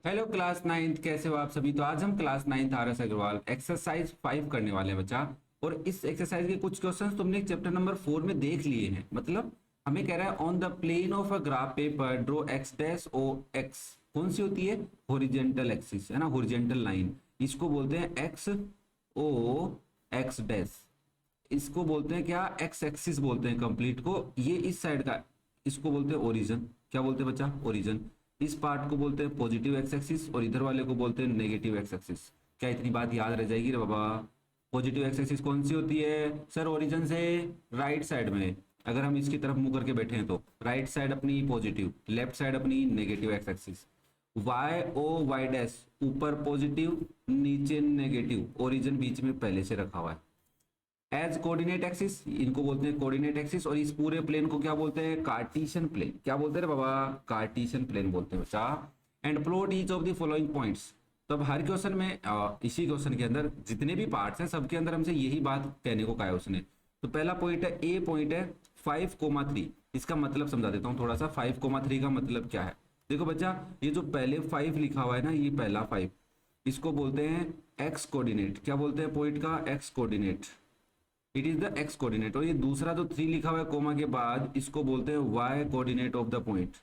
Hello class ninth, कैसे हो आप सभी। तो आज हम class ninth R S Agarwal exercise 5 करने वाले हैं बच्चा। और इस एक्सरसाइज के कुछ क्वेश्चंस तुमने चैप्टर नंबर 4 में देख लिए हैं। मतलब हमें कह रहा है on the plane of a graph paper draw X dash O X. कौन सी होती है? हॉरिजेंटल एक्सिस है ना, हॉरिजेंटल लाइन। इसको बोलते हैं एक्स ओ एक्स डैश। इसको बोलते हैं क्या? एक्स एक्सिस बोलते हैं कंप्लीट को। ये इस साइड का, इसको बोलते हैं ओरिजन। क्या बोलते हैं बच्चा? ओरिजन। इस पार्ट को बोलते हैं पॉजिटिव एक्स एक्सिस और इधर वाले को बोलते हैं नेगेटिव एक्स एक्सिस। क्या इतनी बात याद रह जाएगी रे बाबा? पॉजिटिव एक्स एक्सिस कौन सी होती है सर? ओरिजन से राइट साइड में, अगर हम इसकी तरफ मुंह करके बैठे हैं तो राइट साइड अपनी पॉजिटिव, लेफ्ट साइड अपनी negative X axis. Y O Y dash, ऊपर पॉजिटिव नीचे नेगेटिव, ओरिजन बीच में पहले से रखा हुआ है। एज कोऑर्डिनेट एक्सिस, इनको बोलते हैं कोऑर्डिनेट एक्सिस। और इस पूरे प्लेन को क्या बोलते हैं? Cartesian plane. क्या बोलते हैं बाबा? कार्टेशियन प्लेन बोलते हैं बच्चा। And plot each of the following points. तो अब हर क्वेश्चन में इसी क्वेश्चन के अंदर जितने भी पार्ट्स हैं सबके अंदर हमसे यही बात कहने को कहा है उसने। तो पहला पॉइंट है, ए पॉइंट है 5,3। इसका मतलब समझा देता हूँ थोड़ा सा। 5,3 का मतलब क्या है? देखो बच्चा, ये जो पहले 5 लिखा हुआ है ना, ये पहला 5, इसको बोलते हैं एक्स कोऑर्डिनेट। क्या बोलते हैं पॉइंट का? X coordinate. It is the x coordinate. और ये दूसरा जो 3 लिखा हुआ है कोमा के बाद, इसको बोलते हैं Y coordinate of the point.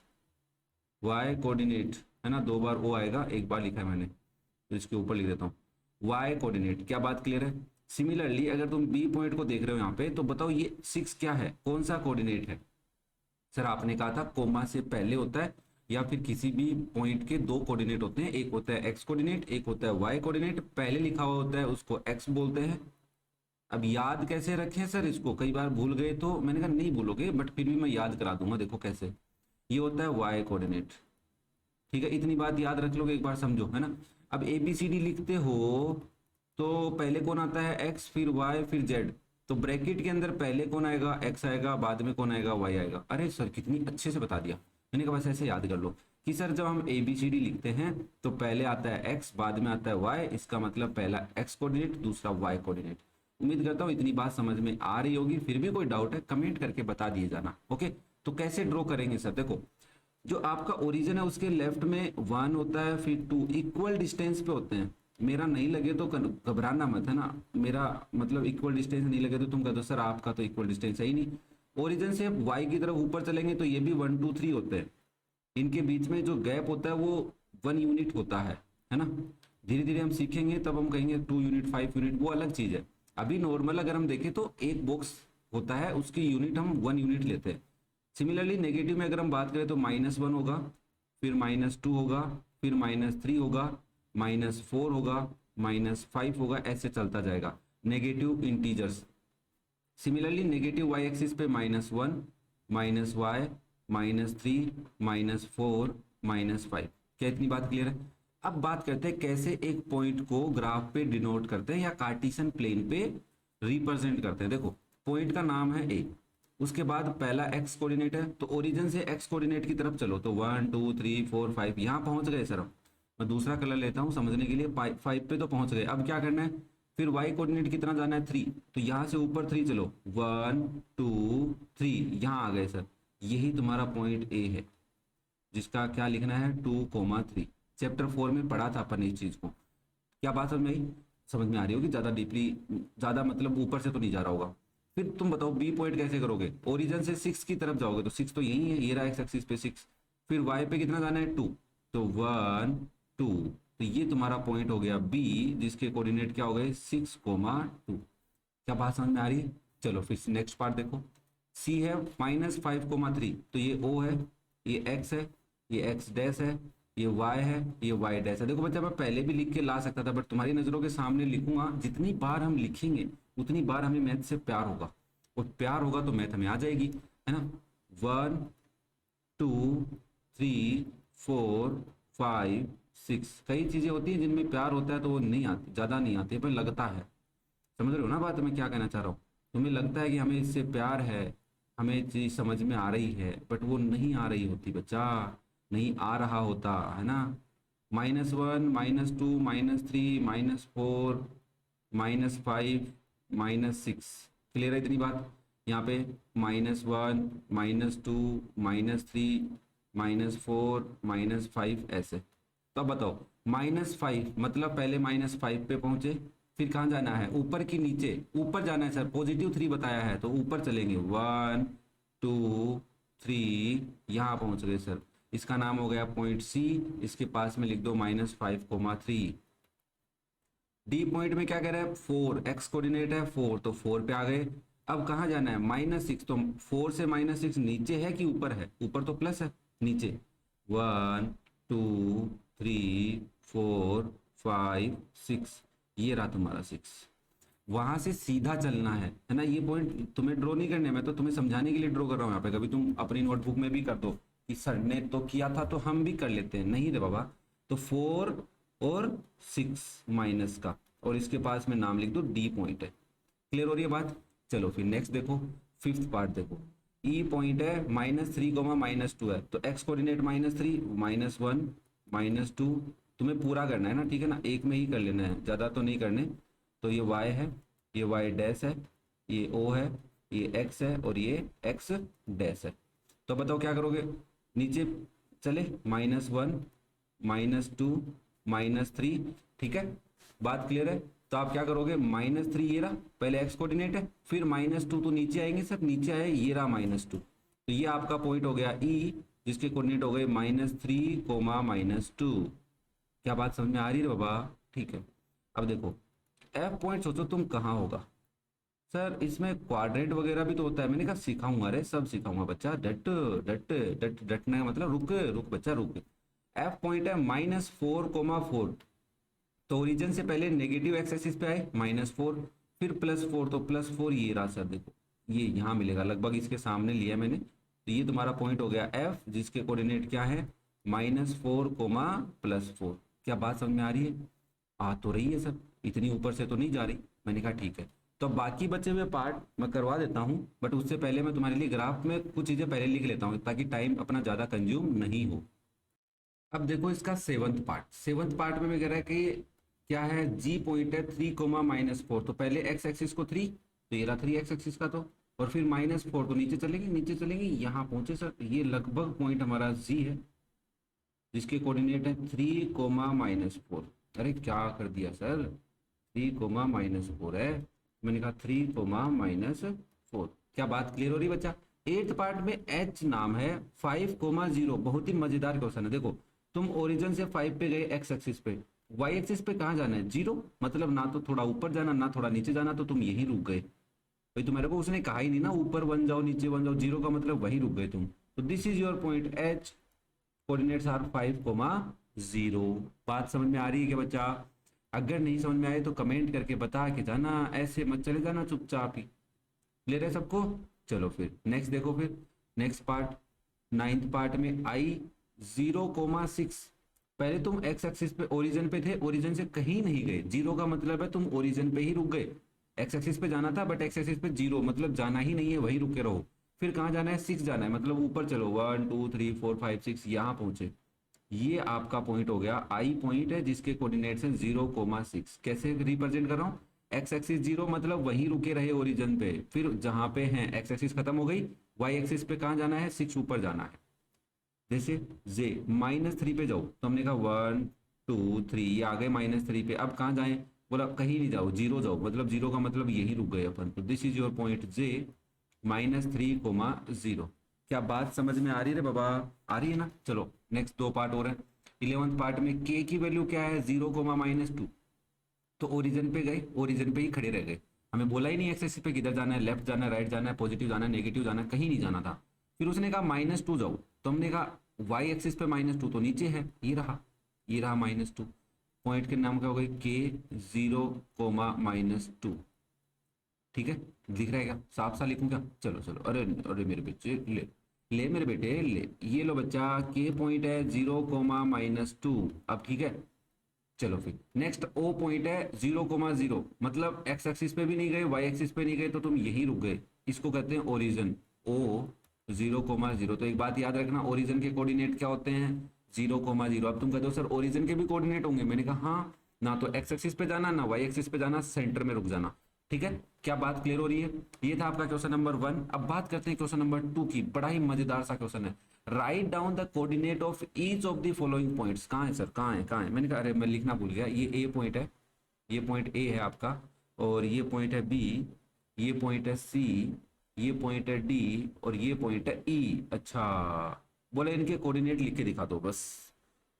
Y coordinate है ना, 2 बार ओ आएगा, 1 बार लिखा है मैंने तो इसके ऊपर लिख देता हूँ वाई कोऑर्डिनेट। क्या बात क्लियर है? सिमिलरली अगर तुम बी पॉइंट को देख रहे हो यहाँ पे, तो बताओ ये 6 क्या है, कौन सा कोऑर्डिनेट है? सर आपने कहा था कोमा से पहले होता है, या फिर किसी भी पॉइंट के 2 कोऑर्डिनेट होते हैं। एक होता है एक्स कोऑर्डिनेट, एक होता है वाई कोऑर्डिनेट। पहले लिखा हुआ होता है उसको एक्स बोलते हैं। अब याद कैसे रखें सर इसको? कई बार भूल गए तो मैंने कहा नहीं भूलोगे, बट फिर भी मैं याद करा दूंगा। देखो कैसे, ये होता है वाई कोऑर्डिनेट। ठीक है, इतनी बात याद रख लोगे, एक बार समझो, है ना। अब ए बी सी डी लिखते हो तो पहले कौन आता है? एक्स, फिर वाई, फिर जेड। तो ब्रैकेट के अंदर पहले कौन आएगा? एक्स आएगा, बाद में कौन आएगा? वाई आएगा। अरे सर कितनी अच्छे से बता दिया। मैंने कहा बस ऐसे याद कर लो कि सर जब हम ए बी सी डी लिखते हैं तो पहले आता है एक्स, बाद में आता है वाई। इसका मतलब पहला एक्स कोऑर्डिनेट, दूसरा वाई कोऑर्डिनेट। उम्मीद करता हूँ इतनी बात समझ में आ रही होगी। फिर भी कोई डाउट है कमेंट करके बता दिए जाना। ओके, तो कैसे ड्रॉ करेंगे सर? देखो, जो आपका ओरिजिन है उसके लेफ्ट में 1 होता है, फिर 2 इक्वल डिस्टेंस पे होते हैं। मेरा नहीं लगे तो घबराना मत, है ना। मेरा मतलब इक्वल डिस्टेंस नहीं लगे तो तुम कह दो सर आपका तो इक्वल डिस्टेंस है ही नहीं। ओरिजिन से वाई की तरफ ऊपर चलेंगे तो ये भी 1 2 3 होते हैं। इनके बीच में जो गैप होता है वो 1 यूनिट होता है ना। धीरे धीरे हम सीखेंगे तब हम कहेंगे 2 यूनिट 5 यूनिट, वो अलग चीज है। अभी नॉर्मल अगर हम देखें तो एक बॉक्स होता है, उसकी यूनिट हम 1 यूनिट लेते हैं। सिमिलरली नेगेटिव में अगर हम बात करें तो -1 होगा, फिर -2 होगा, फिर -3 होगा, -4 होगा, -5 होगा, ऐसे चलता जाएगा negative integers. Similarly negative Y axis पे -1, -y, -3, -4, -5। क्या इतनी बात क्लियर है? अब बात करते हैं कैसे एक पॉइंट को ग्राफ पे डिनोट करते हैं या कार्टेशियन प्लेन पे रिप्रेजेंट करते हैं। देखो, पॉइंट का नाम है ए, उसके बाद पहला एक्स कोऑर्डिनेट है, तो ओरिजिन से एक्स कोऑर्डिनेट की तरफ चलो तो 1 2 3 4 5 यहाँ पहुंच गए सर हम। मैं दूसरा कलर लेता हूँ समझने के लिए। 5 पे तो पहुंच गए। अब क्या करना है? फिर वाई कोऑर्डिनेट कितना जाना है? 3। तो यहां से ऊपर 3 चलो, 1 2 3, यहाँ आ गए सर। यही तुम्हारा पॉइंट ए है, जिसका क्या लिखना है? 2,3। चैप्टर 4 में पढ़ा था अपन इस चीज को। क्या बात समझ में आई? समझ में आ रही होगी, ज्यादा डीपली, ज्यादा मतलब ऊपर से तो नहीं जा रहा होगा। फिर तुम बताओ बी पॉइंट कैसे करोगे? ओरिजिन से 6 की तरफ जाओगे तो 6 तो यही है, ये रहा एक्स एक्सिस पे 6। फिर वाई पे कितना जाना है? 2। तो 1 2, तो ये तुम्हारा पॉइंट हो गया बी, जिसके कोऑर्डिनेट क्या हो गए? 6,2। क्या बात समझ में आ रही है? चलो फिर नेक्स्ट पार्ट देखो। सी है -5,3, तो ये ओ है, ये एक्स है, ये एक्स डैश है, ये वाई है, ये वाई डैश है। देखो बच्चा, मैं पहले भी लिख के ला सकता था, बट तुम्हारी नजरों के सामने लिखूंगा। जितनी बार हम लिखेंगे उतनी बार हमें मैथ से प्यार होगा, और प्यार होगा तो मैथ हमें आ जाएगी, है ना। 1 2 3 4 5 6, कई चीजें होती हैं जिनमें प्यार होता है तो वो नहीं आती, ज्यादा नहीं आती, पर लगता है। समझ रहे हो ना बात मैं क्या कहना चाह रहा हूँ? तुम्हें लगता है कि हमें इससे प्यार है, हमें चीज समझ में आ रही है, बट वो नहीं आ रही होती बच्चा, नहीं आ रहा होता, है ना। -1 -2 -3 -4 -5 -6, क्लियर है इतनी बात? यहाँ पे -1 -2 -3 -4 -5 ऐसे। तो अब बताओ -5 मतलब पहले -5 पे पहुंचे, फिर कहाँ जाना है, ऊपर की नीचे, ऊपर जाना है सर, +3 बताया है तो ऊपर चलेंगे, 1 2 3, यहाँ पहुंच गए सर। इसका नाम हो गया पॉइंट सी, इसके पास में लिख दो -5,3। डी पॉइंट में क्या कह रहा है, 4, एक्स कोऑर्डिनेट है 4, तो 4 पे आ गए। अब कहाँ जाना है, -6, तो 4 से -6 नीचे है कि ऊपर है, ऊपर तो प्लस है, नीचे 1 2 3 4 5 6, ये रहा तुम्हारा 6। वहां से सीधा चलना है ना, ये पॉइंट तुम्हें ड्रॉ नहीं करने, मैं तो तुम्हें समझाने के लिए ड्रॉ कर रहा हूँ यहाँ पे, कभी तुम अपनी नोटबुक में भी कर दो कि सर ने तो किया था तो हम भी कर लेते हैं, नहीं रे बाबा। तो 4 और 6 माइनस का, और इसके पास में नाम लिख दो डी पॉइंट है। क्लियर हो रही है बात। चलो फिर नेक्स्ट देखो, फिफ्थ पार्ट देखो, ई पॉइंट है -3, -2 है, तो एक्स कोऑर्डिनेट -3 -1 -2, तुम्हें पूरा करना है ना, ठीक है ना, एक में ही कर लेना है, ज़्यादा तो नहीं करने। तो ये y है, ये y डैश है, ये o है, ये x है और ये x डैश है। तो बताओ क्या करोगे, नीचे चले -1 -2 -3, ठीक है, बात क्लियर है। तो आप क्या करोगे, -3 ये रहा, पहले x कोऑर्डिनेट है, फिर -2 तो नीचे आएंगे सर, नीचे आए ये रहा -2, तो ये आपका पॉइंट हो गया E, जिसके कोऑर्डिनेट हो गए -3, -2। क्या बात समझ में आ रही है बाबा, ठीक है। अब देखो F पॉइंट सोचो तुम कहाँ होगा, सर इसमें क्वाड्रेंट वगैरह भी तो होता है, मैंने कहा सिखाऊंगा, अरे सब सिखाऊंगा बच्चा, डट डट डट, डटने का मतलब रुक रुक बच्चा रुक। F पॉइंट है -4, तो ओरिजिन से पहले नेगेटिव एक्स एक्सिस पे आए -4, फिर +4, तो +4 ये रहा सर, देखो ये यहाँ मिलेगा, लगभग इसके सामने लिया मैंने, तो ये तुम्हारा पॉइंट हो गया F, जिसके कोऑर्डिनेट क्या है -4, +4। क्या बात समझ में आ रही है, आ तो रही है सर, इतनी ऊपर से तो नहीं जा रही। मैंने कहा ठीक है, तो बाकी बचे हुए पार्ट मैं करवा देता हूँ, बट उससे पहले मैं तुम्हारे लिए ग्राफ में कुछ चीज़ें पहले लिख लेता हूँ ताकि टाइम अपना ज़्यादा कंज्यूम नहीं हो। अब देखो इसका सेवंथ पार्ट में कह रहा है कि क्या है, जी पॉइंट है 3, -4, तो पहले एक्स एक्सिस को 3, तो ये रहा 3 एक्स एक्सिस का, तो और फिर -4, तो नीचे चलेंगे यहाँ पहुंचे सर, ये लगभग पॉइंट हमारा जी है, जिसके कोऑर्डिनेट है 3, -4। अरे क्या कर दिया सर, 3, -4 है, मैंने कहा 3, -4। क्या बात क्लियर हो रही बच्चा। एट्थ पार्ट में एच नाम है 5, 0, बहुत ही मजेदार क्वेश्चन है। देखो तुम ओरिजिन से 5 पे गए एक्स एक्सिस पे, वाई एक्सिस पे कहाँ जाना है 0, मतलब ना तो थोड़ा ऊपर जाना ना थोड़ा नीचे जाना, तो तुम यहीं रुक गए भाई, तुम्हारे को उसने कहा ही नहीं ना ऊपर 1 जाओ नीचे 1 जाओ, 0 का मतलब वहीं रुक गए तुम। तो this is your point H, coordinates are 5, 0। बात समझ में आ रही है क्या बच्चा, अगर नहीं समझ में आए तो कमेंट करके बता के जाना, ऐसे मत चले जाना चुपचाप ही। क्लियर है सबको। चलो फिर नेक्स्ट देखो, फिर नेक्स्ट पार्ट, नाइन्थ पार्ट में आई 0,6, पहले तुम एक्स एक्सिस पे ओरिजिन पे थे, ओरिजिन से कहीं नहीं गए, 0 का मतलब है तुम ओरिजिन पे ही रुक गए, एक्स एक्सिस पे जाना था बट एक्स एक्सिस पे 0 मतलब जाना ही नहीं है, वहीं रुके रहो। फिर कहाँ जाना है, 6 जाना है, मतलब ऊपर चलो 1 2 3 4 5 6, यहाँ पहुंचे, ये आपका पॉइंट हो गया आई पॉइंट है, जिसके कोऑर्डिनेट्स हैं 0,6। कैसे रिप्रेजेंट कर रहा हूँ, एक्स एक्सिस 0 मतलब वहीं रुके रहे ओरिजिन पे, फिर जहां पे हैं एक्स एक्सिस खत्म हो गई, वाई एक्सिस पे कहाँ जाना है 6 ऊपर जाना है। जैसे जे -3 पे जाओ, तो हमने कहा 1 2 3, ये आ गए -3 पे, अब कहाँ जाए, बोला कहीं नहीं जाओ 0 जाओ, मतलब 0 का मतलब यही रुक गए अपन, तो दिस इज योर पॉइंट जे -3, 0। क्या बात समझ में आ रही है बाबा, आ रही है ना। चलो नेक्स्ट दो पार्ट हो रहे हैं। 11th पार्ट में के की वैल्यू क्या है 0, -2, तो ओरिजिन पे गए, ओरिजिन पे ही खड़े रह गए, हमें बोला ही नहीं एक्स एक्सिस पे किधर जाना है, लेफ्ट जाना है राइट जाना है पॉजिटिव जाना है नेगेटिव जाना है, कहीं नहीं जाना था। फिर उसने कहा -2 जाओ, तो हमने कहा वाई एक्सिस पे -2 तो नीचे है, ये रहा -2, पॉइंट के नाम क्या हो गए के 0, -2। ठीक है, दिख रहा है क्या, साफ सा लिखूं क्या, चलो चलो, अरे अरे मेरे बच्चे ले ले मेरे बेटे ले, ये लो बच्चा के पॉइंट है 0, -2। अब ठीक है, चलो फिर नेक्स्ट ओ पॉइंट है 0,0, मतलब एक्स एक्सिस पे भी नहीं गए वाई एक्सिस पे नहीं गए, तो तुम यही रुक गए, इसको कहते हैं ओरिजिन, ओ 0,0। तो एक बात याद रखना, ओरिजिन के कोऑर्डिनेट क्या होते हैं 0,0। अब तुम कहते हो सर ओरिजिन के भी कोऑर्डिनेट होंगे, मैंने कहा हाँ, ना तो एक्स एक्सिस पे जाना ना वाई एक्सिस पे जाना, सेंटर में रुक जाना। ठीक है, क्या बात क्लियर हो रही है। ये था आपका क्वेश्चन नंबर 1। अब बात करते हैं क्वेश्चन नंबर 2 की, बड़ा ही मजेदार सा क्वेश्चन है। Write down the coordinate of each of the following points. कहाँ है सर, कहाँ है, कहाँ है? मैंने कहा अरे मैं लिखना भूल गया। ये ए पॉइंट है, ये पॉइंट ए है आपका, और ये पॉइंट है बी, ये पॉइंट है सी, ये पॉइंट है डी, और ये पॉइंट है ई। अच्छा, बोले इनके कोऑर्डिनेट लिख के दिखा दो बस।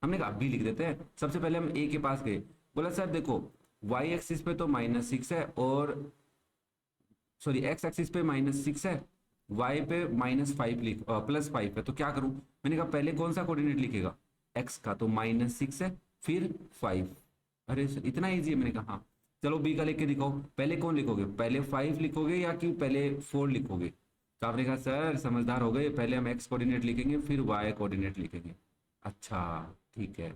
हमने कहा अभी लिख देते हैं। सबसे पहले हम ए के पास गए, बोला सर देखो वाई एक्सिस पे तो -6 है, और सॉरी एक्स एक्सिस पे -6 है, वाई पे -5 लिख +5 है, तो क्या करूं? मैंने कहा पहले कौन सा कोऑर्डिनेट लिखेगा, एक्स का, तो -6 है फिर 5। अरे सर इतना इजी है? मैंने कहा हाँ। चलो बी का लिख के दिखाओ। पहले कौन लिखोगे, पहले 5 लिखोगे या कि पहले 4 लिखोगे? तो आपने कहा सर समझदार हो गए, पहले हम एक्स कोऑर्डिनेट लिखेंगे फिर वाई कोऑर्डिनेट लिखेंगे। अच्छा ठीक है।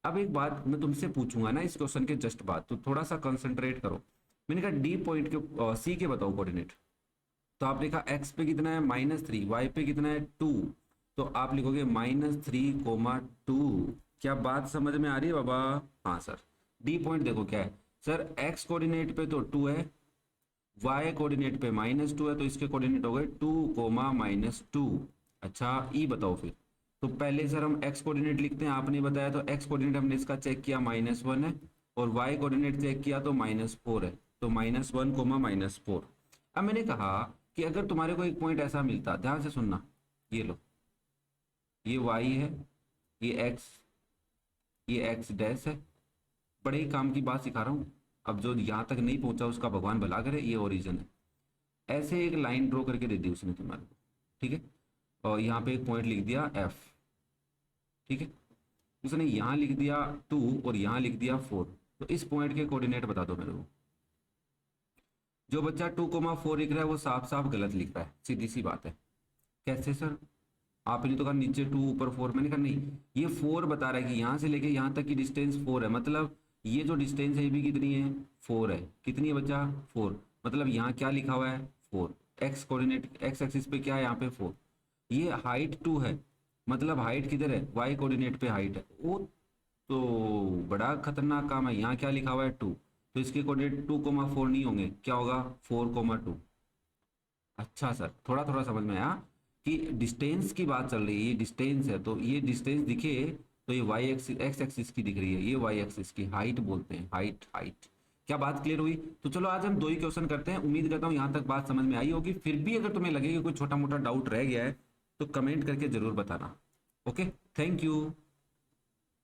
अब एक बात मैं तुमसे पूछूंगा ना इस क्वेश्चन के जस्ट बाद, तो थोड़ा सा कंसंट्रेट करो। मैंने कहा डी पॉइंट के सी के बताओ कोऑर्डिनेट। तो आपने कहा एक्स पे कितना है -3, वाई पे कितना है 2, तो आप लिखोगे -3, 2। क्या बात समझ में आ रही है बाबा? हाँ सर। डी पॉइंट देखो क्या है सर, एक्स कोऑर्डिनेट पे तो 2 है, वाई कोऑर्डिनेट पे -2 है, तो इसके कोऑर्डिनेट हो गए 2, -2। अच्छा ई बताओ फिर। तो पहले सर हम एक्स कोऑर्डिनेट लिखते हैं, आपने बताया, तो एक्स कोऑर्डिनेट हमने इसका चेक किया -1 है, और वाई कोऑर्डिनेट चेक किया तो -4 है, तो -1, -4। अब मैंने कहा कि अगर तुम्हारे को एक पॉइंट ऐसा मिलता, ध्यान से सुनना, ये लो, ये वाई है, ये एक्स, ये एक्स डैश है। बड़े ही काम की बात सिखा रहा हूँ, अब जो यहाँ तक नहीं पहुंचा उसका भगवान भला करे, ये ओरिजिन है। ऐसे एक लाइन ड्रॉ करके दे दी उसने तुम्हारे को, ठीक है, और यहाँ पे एक पॉइंट लिख दिया एफ, ठीक है, उसने यहाँ लिख दिया 2 और यहाँ लिख दिया 4। तो इस पॉइंट के कोऑर्डिनेट बता दो मेरे को। जो बच्चा 2,4 लिख रहा है वो साफ साफ गलत लिख रहा है, सीधी सी बात है। कैसे सर? आपने तो कहा नीचे 2 ऊपर 4, मैंने कहा नहीं, ये 4 बता रहा है कि यहाँ से लेके यहाँ तक की डिस्टेंस 4 है, मतलब ये जो डिस्टेंस है ये भी कितनी है, 4 है। कितनी है बच्चा? 4। मतलब यहाँ क्या लिखा हुआ है, 4। एक्स कोऑर्डिनेट, एक्स एक्सिस पे क्या है, यहाँ पे 4। ये हाइट 2 है, मतलब हाइट किधर है, वाई कोऑर्डिनेट पे हाइट है वो, तो बड़ा खतरनाक काम है। यहाँ क्या लिखा हुआ है, 2, तो इसके कोऑर्डिनेट 2,4 नहीं होंगे, क्या होगा, 4,2। अच्छा सर, थोड़ा थोड़ा समझ में आया कि डिस्टेंस की बात चल रही है, ये डिस्टेंस है, तो ये डिस्टेंस दिखे तो ये वाई एक्सिस, एक्स एक्सिस की दिख रही है, ये वाई एक्सिस की हाइट बोलते हैं, हाइट हाइट। क्या बात क्लियर हुई? तो चलो आज हम 2 ही क्वेश्चन करते हैं। उम्मीद करता हूँ यहाँ तक बात समझ में आई होगी। फिर भी अगर तुम्हें लगे कि कोई छोटा मोटा डाउट रह गया है तो कमेंट करके जरूर बताना। Okay, thank you.